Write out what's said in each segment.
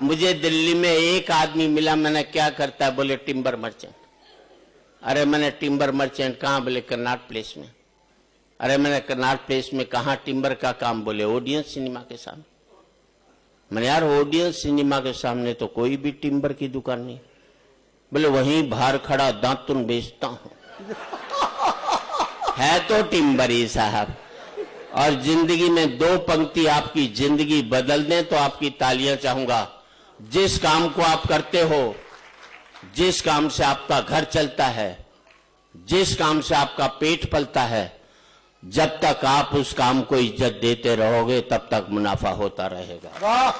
मुझे दिल्ली में एक आदमी मिला, मैंने क्या करता है, बोले टिम्बर मर्चेंट। अरे मैंने टिम्बर मर्चेंट कहाँ, बोले कर्नाट प्लेस में। अरे मैंने कर्नाट प्लेस में कहाँ टिम्बर का काम, बोले ऑडियंस सिनेमा के सामने। मैंने यार ऑडियंस सिनेमा के सामने तो कोई भी टिम्बर की दुकान नहीं। बोले वहीं बाहर खड़ा दातुन बेचता हूं। है तो टिम्बर ही साहब। और जिंदगी में दो पंक्ति आपकी जिंदगी बदल दें तो आपकी तालियां चाहूंगा। जिस काम को आप करते हो, जिस काम से आपका घर चलता है, जिस काम से आपका पेट पलता है, जब तक आप उस काम को इज्जत देते रहोगे तब तक मुनाफा होता रहेगा।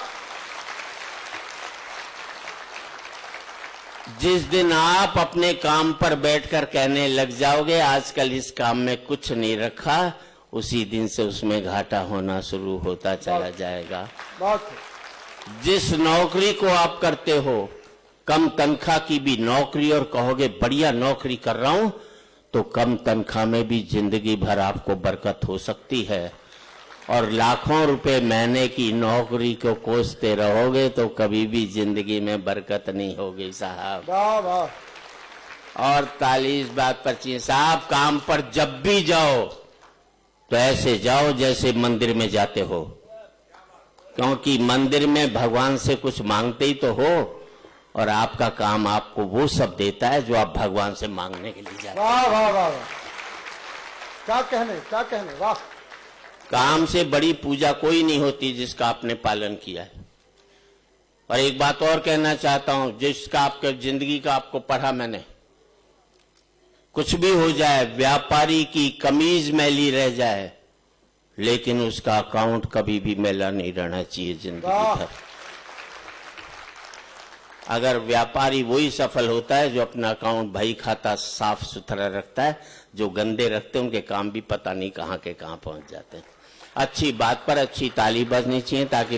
जिस दिन आप अपने काम पर बैठकर कहने लग जाओगे आजकल इस काम में कुछ नहीं रखा, उसी दिन से उसमें घाटा होना शुरू होता चला जाएगा। जिस नौकरी को आप करते हो, कम तनख्वाह की भी नौकरी, और कहोगे बढ़िया नौकरी कर रहा हूं, तो कम तनख्वाह में भी जिंदगी भर आपको बरकत हो सकती है। और लाखों रुपए महीने की नौकरी को कोसते रहोगे तो कभी भी जिंदगी में बरकत नहीं होगी साहब। और ताली इस बात पर चाहिए साहब, काम पर जब भी जाओ तो ऐसे जाओ जैसे मंदिर में जाते हो, क्योंकि मंदिर में भगवान से कुछ मांगते ही तो हो, और आपका काम आपको वो सब देता है जो आप भगवान से मांगने के लिए जाते हैं। वाह वाह वाह, क्या कहने, क्या कहने, वाह। काम से बड़ी पूजा कोई नहीं होती जिसका आपने पालन किया है। और एक बात और कहना चाहता हूं, जिसका आपके जिंदगी का आपको पढ़ा मैंने, कुछ भी हो जाए, व्यापारी की कमीज मैली रह जाए लेकिन उसका अकाउंट कभी भी मैला नहीं रहना चाहिए जिंदगी भर। अगर व्यापारी वही सफल होता है जो अपना अकाउंट भाई खाता साफ सुथरा रखता है, जो गंदे रखते हैं उनके काम भी पता नहीं कहां के कहां पहुंच जाते हैं। अच्छी बात पर अच्छी ताली बजनी चाहिए ताकि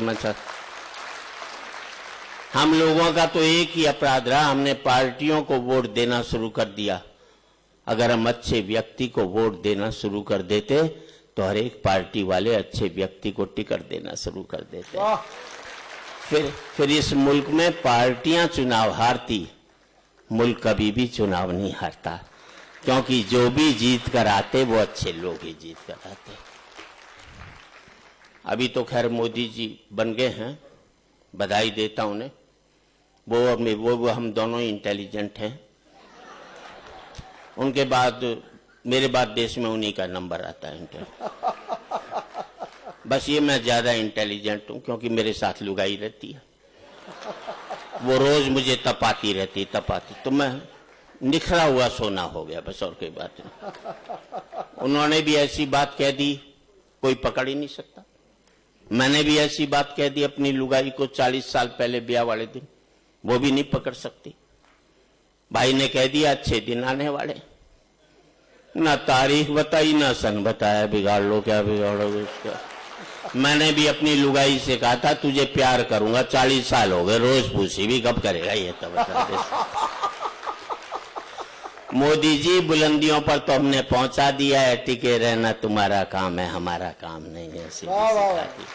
हम लोगों का तो एक ही अपराध रहा, हमने पार्टियों को वोट देना शुरू कर दिया। अगर हम अच्छे व्यक्ति को वोट देना शुरू कर देते तो हर एक पार्टी वाले अच्छे व्यक्ति को टिकट देना शुरू कर देते। फिर इस मुल्क में पार्टियां चुनाव हारती, मुल्क कभी भी चुनाव नहीं हारता, क्योंकि जो भी जीत कर आते वो अच्छे लोग ही जीत कर आते। अभी तो खैर मोदी जी बन गए हैं, बधाई देता हूं उन्हें। वो हम दोनों ही इंटेलिजेंट हैं। उनके बाद मेरे बाद देश में उन्हीं का नंबर आता है। बस ये मैं ज्यादा इंटेलिजेंट हूं क्योंकि मेरे साथ लुगाई रहती है, वो रोज मुझे तपाती रहती, तो मैं निखरा हुआ सोना हो गया, बस और कोई बात नहीं। उन्होंने भी ऐसी बात कह दी कोई पकड़ ही नहीं सकता। मैंने भी ऐसी बात कह दी अपनी लुगाई को 40 साल पहले ब्याह वाले दिन, वो भी नहीं पकड़ सकती। भाई ने कह दिया अच्छे दिन आने वाले, ना तारीख बताई ना सन बताया, बिगाड़ लो क्या बिगाड़ोगे उसका। मैंने भी अपनी लुगाई से कहा था तुझे प्यार करूंगा, 40 साल हो गए, रोज पूछी भी कब करेगा ये, तो बता दे। मोदी जी बुलंदियों पर तो हमने पहुंचा दिया है, टिके रहना तुम्हारा काम है, हमारा काम नहीं है, सीधी।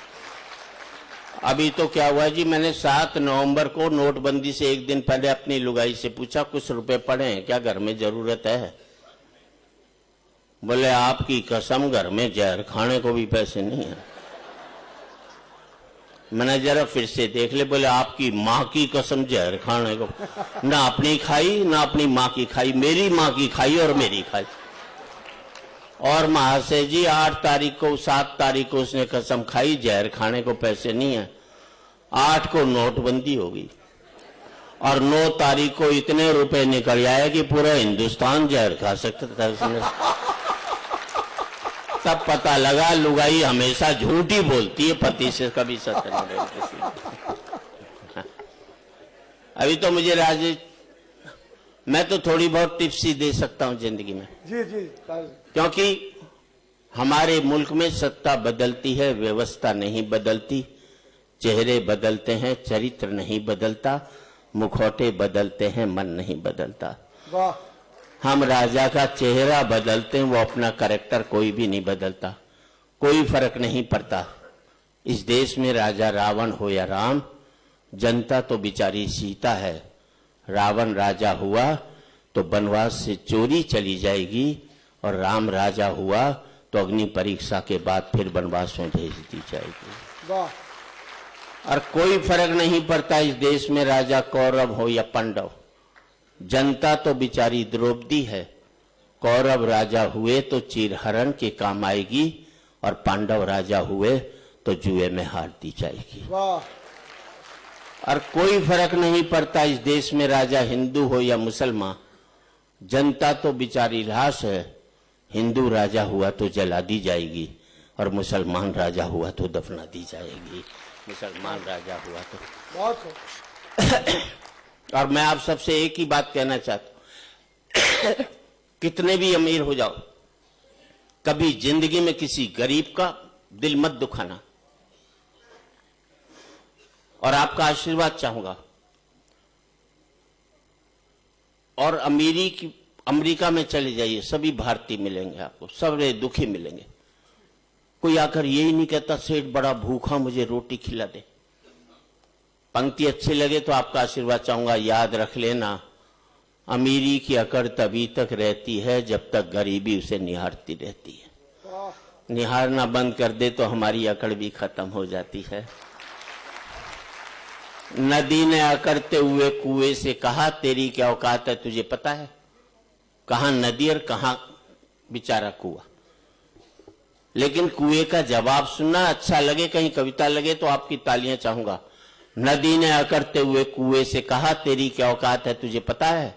अभी तो क्या हुआ जी, मैंने 7 नवंबर को नोटबंदी से एक दिन पहले अपनी लुगाई से पूछा कुछ रुपए पड़े हैं क्या, घर में जरूरत है? बोले आपकी कसम घर में जहर खाने को भी पैसे नहीं है। मैंने जरा फिर से देख ले, बोले आपकी माँ की कसम जहर खाने को, ना अपनी खाई ना अपनी माँ की खाई, मेरी माँ की खाई और मेरी खाई। और महाशय जी 8 तारीख को 7 तारीख को उसने कसम खाई जहर खाने को पैसे नहीं है, 8 को नोटबंदी होगी और 9 तारीख को इतने रुपए निकल आए कि पूरा हिंदुस्तान जहर खा सकता था उसने। तब पता लगा लुगाई हमेशा झूठी बोलती है, पति से कभी सत्य नहीं बोलती। अभी तो मुझे राजेश, मैं तो थोड़ी बहुत टिप्स ही दे सकता हूं जिंदगी में। जी जी, क्योंकि हमारे मुल्क में सत्ता बदलती है, व्यवस्था नहीं बदलती। चेहरे बदलते हैं, चरित्र नहीं बदलता। मुखौटे बदलते हैं, मन नहीं बदलता। वाह। हम राजा का चेहरा बदलते हैं, वो अपना कैरेक्टर कोई भी नहीं बदलता। कोई फर्क नहीं पड़ता। इस देश में राजा रावण हो या राम, जनता तो बेचारी सीता है। रावण राजा हुआ तो वनवास से चोरी चली जाएगी, और राम राजा हुआ तो अग्नि परीक्षा के बाद फिर वनवास में भेज दी जाएगी। वाह। और कोई फर्क नहीं पड़ता इस देश में राजा कौरव हो या पांडव, जनता तो बेचारी द्रौपदी है। कौरव राजा हुए तो चीरहरण के काम आएगी, और पांडव राजा हुए तो जुए में हार दी जाएगी। वाह। और कोई फर्क नहीं पड़ता इस देश में राजा हिंदू हो या मुसलमान, जनता तो बेचारी लाश है। हिंदू राजा हुआ तो जला दी जाएगी, और मुसलमान राजा हुआ तो दफना दी जाएगी। मुसलमान राजा हुआ तो बहुत। और मैं आप सबसे एक ही बात कहना चाहता हूं, कितने भी अमीर हो जाओ, कभी जिंदगी में किसी गरीब का दिल मत दुखाना, और आपका आशीर्वाद चाहूंगा। और अमेरिका में चले जाइए, सभी भारतीय मिलेंगे आपको, सब दुखी मिलेंगे। कोई आकर यही नहीं कहता सेठ बड़ा भूखा, मुझे रोटी खिला दे। पंक्ति अच्छी लगे तो आपका आशीर्वाद चाहूंगा। याद रख लेना, अमीरी की अकड़ तभी तक रहती है जब तक गरीबी उसे निहारती रहती है। निहारना बंद कर दे तो हमारी अकड़ भी खत्म हो जाती है। नदी ने अकड़ते हुए कुएं से कहा, तेरी क्या औकात है तुझे पता है? कहां नदी और कहां बेचारा कुआं। लेकिन कुएं का जवाब सुनना अच्छा लगे, कहीं कविता लगे तो आपकी तालियां चाहूंगा। नदी ने अकड़ते हुए कुएं से कहा, तेरी क्या औकात है तुझे पता है?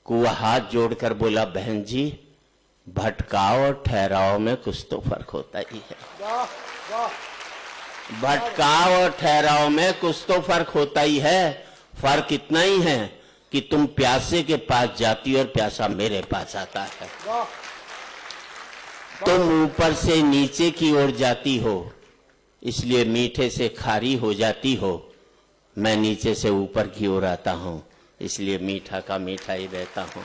कुआं हाथ जोड़कर बोला, बहन जी भटकाव और ठहराव में कुछ तो फर्क होता ही है। वाह वाह। भटकाव और ठहराव में कुछ तो फर्क होता ही है। फर्क इतना ही है कि तुम प्यासे के पास जाती और प्यासा मेरे पास आता है। वाह। तुम ऊपर से नीचे की ओर जाती हो, इसलिए मीठे से खारी हो जाती हो। मैं नीचे से ऊपर की ओर आता हूं, इसलिए मीठा का मीठा ही रहता हूं।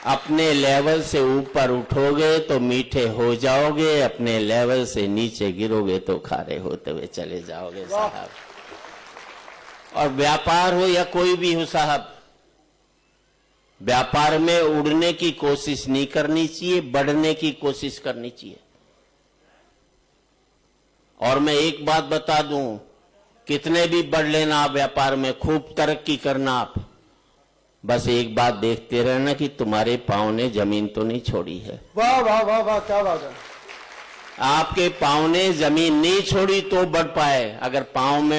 अपने लेवल से ऊपर उठोगे तो मीठे हो जाओगे, अपने लेवल से नीचे गिरोगे तो खारे होते हुए चले जाओगे साहब। और व्यापार हो या कोई भी हो साहब, व्यापार में उड़ने की कोशिश नहीं करनी चाहिए, बढ़ने की कोशिश करनी चाहिए। और मैं एक बात बता दूं, कितने भी बढ़ लेना आप व्यापार में, खूब तरक्की करना आप, बस एक बात देखते रहना कि तुम्हारे पांव ने जमीन तो नहीं छोड़ी है। वाह वाह वाह वाह, क्या बात है। आपके पांव ने जमीन नहीं छोड़ी तो बढ़ पाए। अगर पांव में